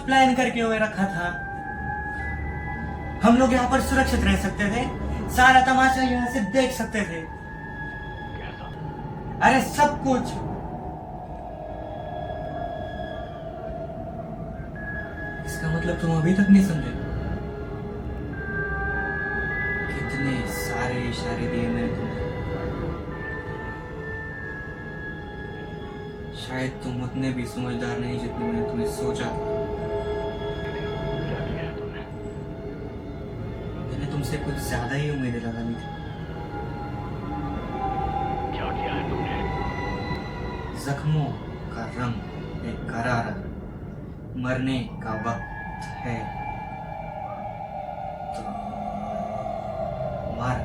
Plan करके हुए रखा था। हम लोग यहाँ पर सुरक्षित रह सकते थे, सारा तमाशा यहाँ से देख सकते थे। कैसा? अरे सब कुछ। इसका मतलब तुम अभी तक नहीं समझे? कितने सारे इशारे दिए मैंने तुम्हें। शायद तुम उतने भी समझदार नहीं जितने मैंने तुम्हें सोचा था। क्या किया है तुमने? मैंने तुमसे कुछ ज्यादा ही उम्मीदें लगा ली थी। क्या किया है तुमने? जख्मों का रंग बेकरार है, मरने का वक्त है तो मार